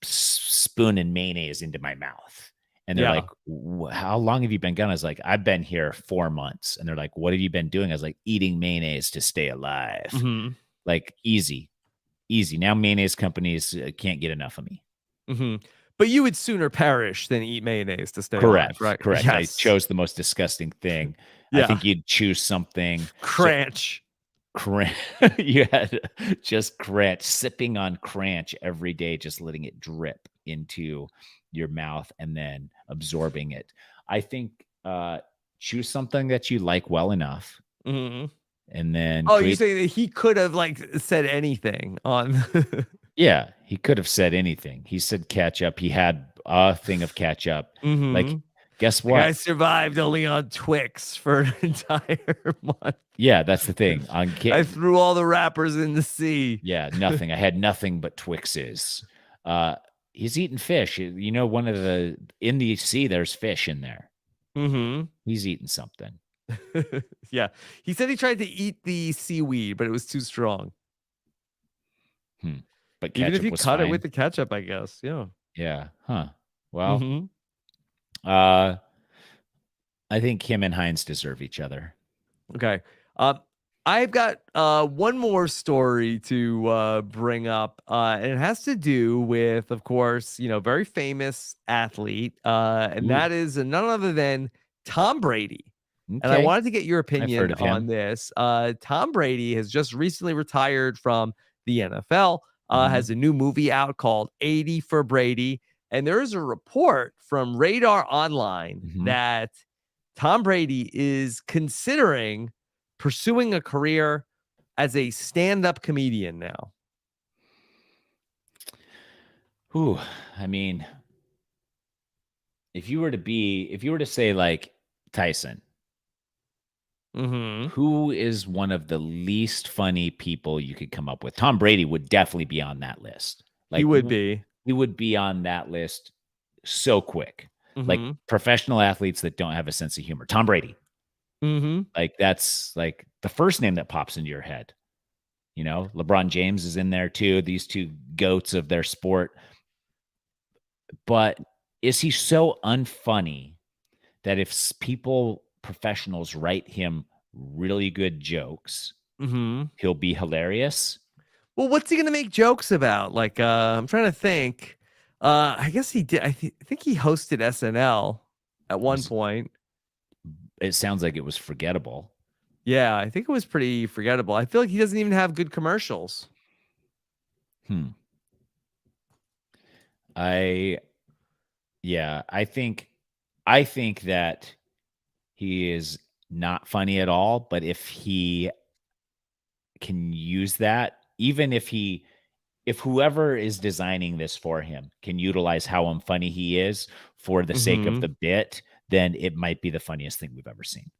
spooning mayonnaise into my mouth. And they're like, how long have you been gone? I was like, I've been here 4 months. And they're like, what have you been doing? I was like, eating mayonnaise to stay alive. Like easy. Now mayonnaise companies can't get enough of me. But you would sooner perish than eat mayonnaise to stay Correct, alive, right? Correct. Yes. I chose the most disgusting thing. I think you'd choose something. Cranch. You had just cranch, sipping on cranch every day, just letting it drip into your mouth and then absorbing it. I think choose something that you like well enough. And then you say that he could have said anything on yeah, he could have said anything. He said ketchup. He had a thing of ketchup. Like, guess what? I survived only on Twix for an entire month. Yeah, that's the thing. I threw all the wrappers in the sea. Yeah, nothing. I had nothing but Twixes. He's eating fish. You know, in the sea, there's fish in there. He's eating something. Yeah. He said he tried to eat the seaweed, but it was too strong. But even if you cut fine. it with the ketchup, I guess. Yeah. Yeah. Huh. Well, I think him and Hines deserve each other. Okay. I've got one more story to bring up, and it has to do with, of course, very famous athlete, and that is none other than Tom Brady. Okay. And I wanted to get your opinion of on him. this. Tom Brady has just recently retired from the NFL, has a new movie out called 80 for Brady. And there is a report from Radar Online that Tom Brady is considering pursuing a career as a stand-up comedian now. Ooh, I mean, if you were to say like Tyson, who is one of the least funny people you could come up with? Tom Brady would definitely be on that list. Like, he would be. He would be on that list so quick. Like professional athletes that don't have a sense of humor. Tom Brady. Like that's like the first name that pops into your head. LeBron James is in there too. These two goats of their sport. But is he so unfunny that if professionals write him really good jokes, he'll be hilarious? Well, what's he going to make jokes about? Like, I'm trying to think. I guess he did. I think he hosted SNL at one point. It sounds like it was forgettable. Yeah, I think it was pretty forgettable. I feel like he doesn't even have good commercials. I think that he is not funny at all, but if he can use that even if whoever is designing this for him can utilize how unfunny he is for the sake of the bit, then it might be the funniest thing we've ever seen.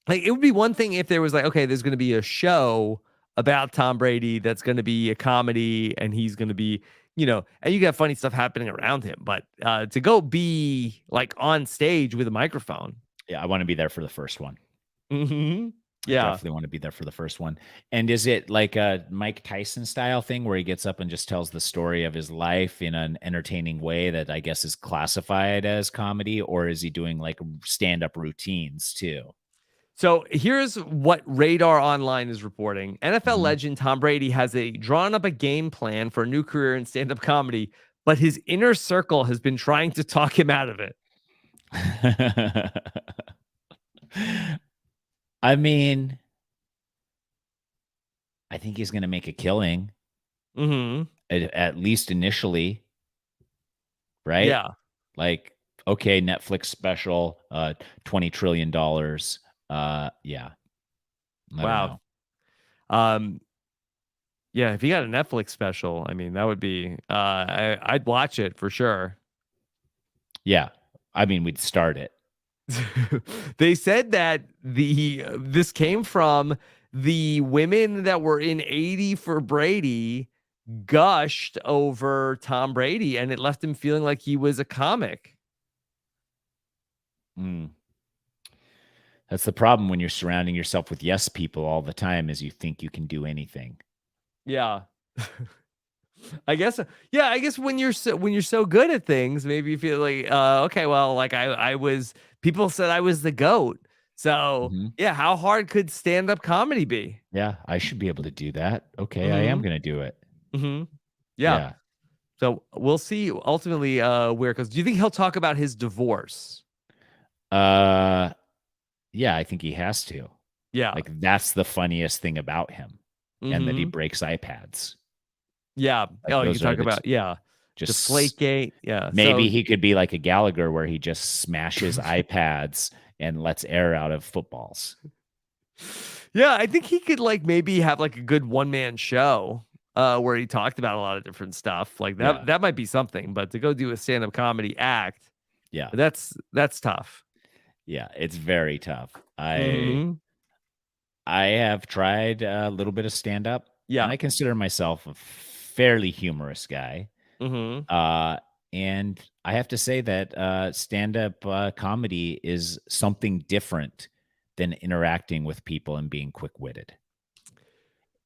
Like, it would be one thing if there was like, okay, there's going to be a show about Tom Brady that's going to be a comedy and he's going to be, and you got funny stuff happening around him. But to go be like on stage with a microphone. Yeah, I want to be there for the first one. Yeah. I definitely want to be there for the first one. And is it like a Mike Tyson style thing where he gets up and just tells the story of his life in an entertaining way that I guess is classified as comedy? Or is he doing like stand-up routines too? So here's what Radar Online is reporting. NFL legend Tom Brady has drawn up a game plan for a new career in stand-up comedy, but his inner circle has been trying to talk him out of it. I mean, I think he's going to make a killing. At least initially. Right? Yeah. Like, okay, Netflix special, $20 trillion. Yeah. Wow. Yeah, if you got a Netflix special, I mean, that would be I'd watch it for sure. Yeah. I mean, we'd start it. They said that this came from the women that were in 80 for Brady gushed over Tom Brady, and it left him feeling like he was a comic. That's the problem when you're surrounding yourself with yes people all the time, is you think you can do anything. Yeah. I guess when you're so good at things, maybe you feel like, okay, well, like people said I was the GOAT. So yeah, how hard could stand-up comedy be? Yeah, I should be able to do that. Okay, I am going to do it. Yeah. So we'll see ultimately where it goes. Do you think he'll talk about his divorce? Yeah, I think he has to. Yeah. Like, that's the funniest thing about him. And that he breaks iPads. Yeah. Like, you can talk about, just Deflategate. Yeah. Maybe he could be like a Gallagher where he just smashes iPads and lets air out of footballs. Yeah, I think he could like maybe have like a good one-man show where he talked about a lot of different stuff. Like that might be something, but to go do a stand-up comedy act, that's tough. Yeah, it's very tough. I have tried a little bit of stand-up. Yeah. And I consider myself a fairly humorous guy. And I have to say that stand-up comedy is something different than interacting with people and being quick-witted.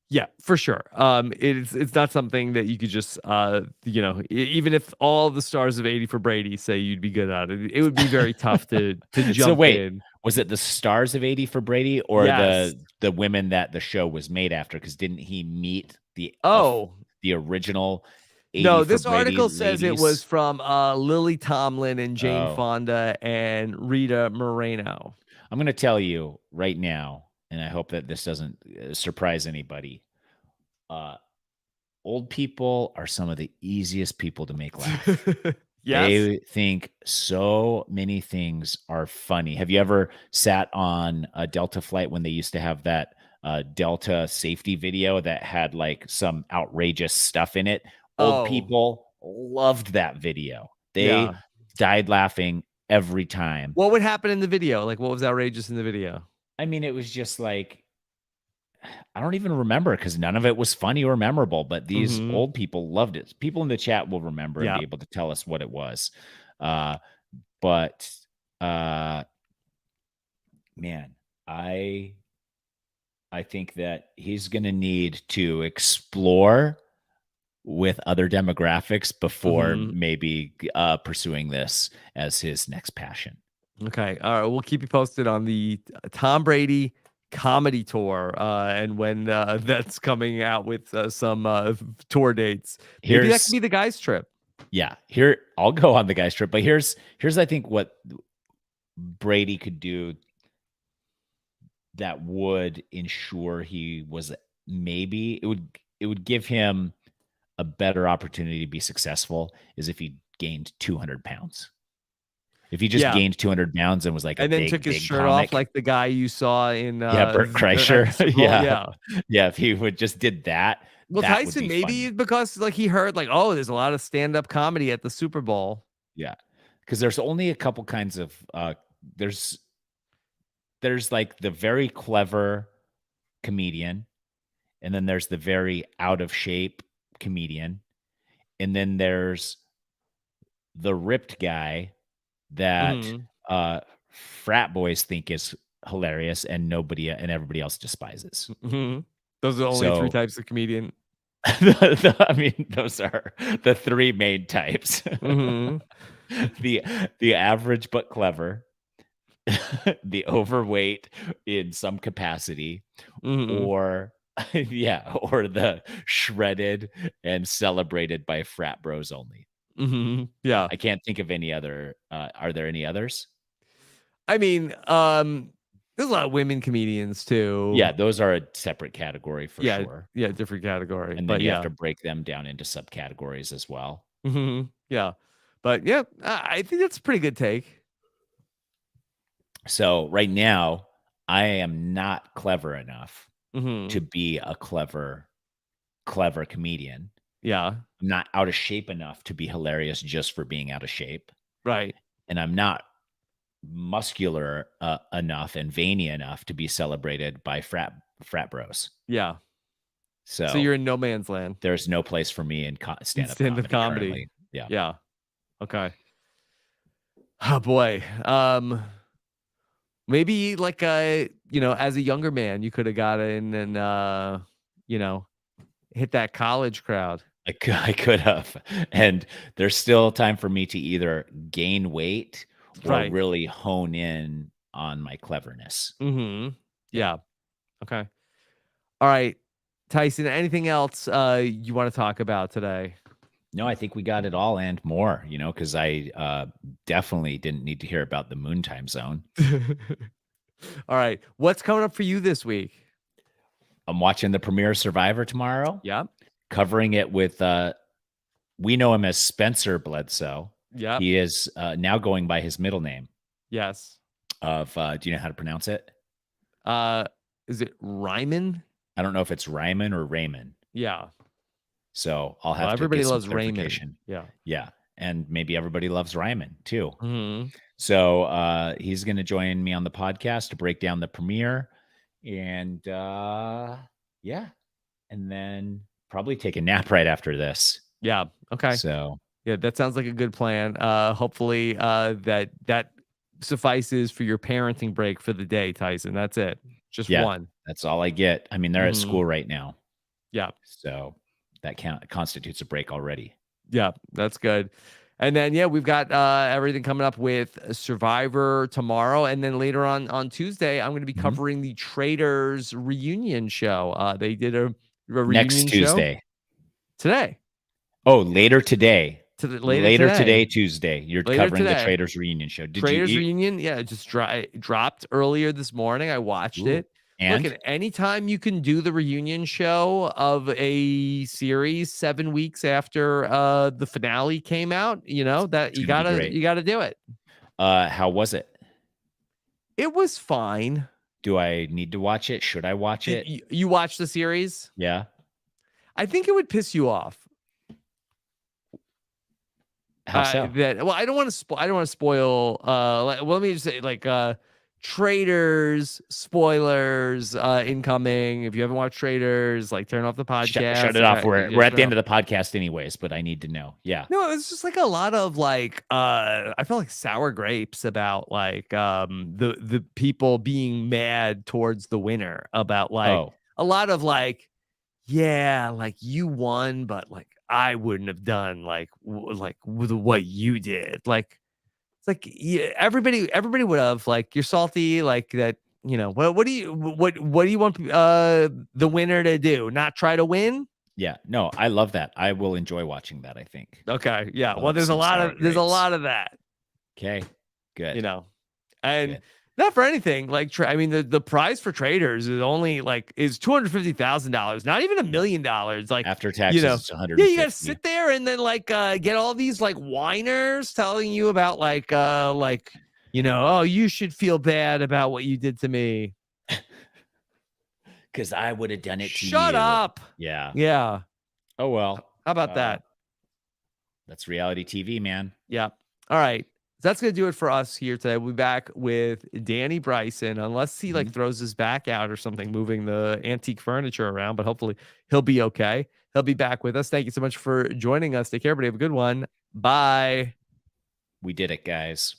Yeah, for sure. It's not something that you could just, even if all the stars of 80 for Brady say you'd be good at it, it would be very tough to jump so wait, in. Was it the stars of 80 for Brady or the women that the show was made after? Because didn't he meet the original 80 No, for this Brady article says it ladies? was from Lily Tomlin and Jane Fonda and Rita Moreno. I'm going to tell you right now, and I hope that this doesn't surprise anybody. Old people are some of the easiest people to make laugh. Yes. They think so many things are funny. Have you ever sat on a Delta flight when they used to have that Delta safety video that had like some outrageous stuff in it? Old people loved that video. They died laughing every time. What would happen in the video? Like, what was outrageous in the video? I mean, it was just like, I don't even remember because none of it was funny or memorable, but these old people loved it. People in the chat will remember and be able to tell us what it was. But man, I think that he's going to need to explore with other demographics before maybe pursuing this as his next passion. Okay. All right. We'll keep you posted on the Tom Brady comedy tour and when that's coming out with some tour dates. Maybe that could be the guys trip. Yeah, here I'll go on the guys trip, but here's I think what Brady could do that would ensure he was maybe it would give him a better opportunity to be successfp is if he gained 200 pounds. If he just gained 200 pounds and was like, and then took his shirt off like the guy you saw in Bert Kreischer. Yeah. If he would just did that, Well, That would Tyson, be maybe funny. because like he heard like, oh, there's a lot of stand-up comedy at the Super Bowl. Yeah, because there's only a couple kinds of there's like the very clever comedian, and then there's the very out of shape comedian, and then there's the ripped guy that Mhm. frat boys think is hilarious and everybody else despises. Mhm. Those are the only 3 So types of comedian. I mean, those are the 3 main types. Mhm. The average but clever, the overweight in some capacity, Mhm. or yeah, or the shredded and celebrated by frat bros only. Mhm. Yeah. I can't think of any other. Are there any others? I mean, there's a lot of women comedians too. Yeah, those are a separate category for Yeah, sure. yeah, different category, And then but you have yeah. to break them down into subcategories as well. Mhm. Yeah. But yeah, I think that's a pretty good take. So right now, I am not clever enough to Mhm. be a clever comedian. Yeah. I'm not out of shape enough to be hilarious just for being out of shape. Right. And I'm not muscular enough and veiny enough to be celebrated by frat bros. Yeah. So So you're in no man's land. there's no place for me in stand-up Stand-up comedy comedy. currently. Yeah. Yeah. Okay. Oh boy. Maybe like as a younger man, you could have got in and you know, hit that college crowd. I could have. And there's still time for me to either gain weight or Right. really hone in on my cleverness. Mhm. Yeah. Yeah. Okay. All right. Tyson, anything else you want to talk about today? No, I think we got it all and more, because I definitely didn't need to hear about the moon time zone. All right. What's coming up for you this week? I'm watching the premiere of Survivor tomorrow, Yep. covering it with, we know him as Spencer Bledsoe. Yep. He is now going by his middle name Yes. of, do you know how to pronounce it? Is it Ryman? I don't know if it's Ryman or Raymond. Yeah. So I'll have Well, to everybody get some loves Raymond. clarification. Yeah. Yeah. And maybe everybody loves Ryman too. Mm-hmm. So he's going to join me on the podcast to break down the premiere. And yeah. And then probably take a nap right after this. Yeah. Okay. So yeah, that sounds like a good plan. Hopefully that suffices for your parenting break for the day, Tyson. That's it. Just one. That's all I get. I mean, they're at Mhm. school right now. Yeah. So that constitutes a break already. Yeah, that's good. And then we've got everything coming up with Survivor tomorrow, and then later on Tuesday, I'm going to be covering the Traders reunion show. They did a reunion Next show Tuesday. today. Oh, later today. Later today, Tuesday. You're Later covering today. the Traders reunion show. Traders reunion, it just dropped earlier this morning. I watched it. And look, at any time you can do the reunion show of a series 7 weeks after the finale came out, that you gotta do it. How was it? It was fine. Do I need to watch it? Should I watch it? You watch the series? Yeah. I think it would piss you off. How so? I don't want to spoil. Let me just say, Traders spoilers incoming. If you haven't watched Traders, turn off the podcast. Shut it off. We're at the end of the podcast anyways, but I need to know. Yeah. No, it's just a lot of I felt like sour grapes about the people being mad towards the winner about a lot of you won, but I wouldn't have done with what you did. Everybody would have you're salty that. What do you want the winner to do? Not try to win? Yeah, no, I love that. I will enjoy watching that, I think. Okay, yeah. Well, there's a lot of that. Okay, good. And good. Not for anything. The prize for Traders is only is $250,000, not even $1 million. After taxes, it's 100. Yeah, you gotta sit there and then get all these whiners telling you about oh, you should feel bad about what you did to me. because I would have done it to Shut you. up. Yeah. Yeah. Oh, well. How about that? That's reality TV, man. Yeah. All right. That's going to do it for us here today. We'll be back with Danny Bryson, unless he like throws his back out or something, moving the antique furniture around, but hopefully he'll be okay. He'll be back with us. Thank you so much for joining us. Take care, everybody. Have a good one. Bye. We did it, guys.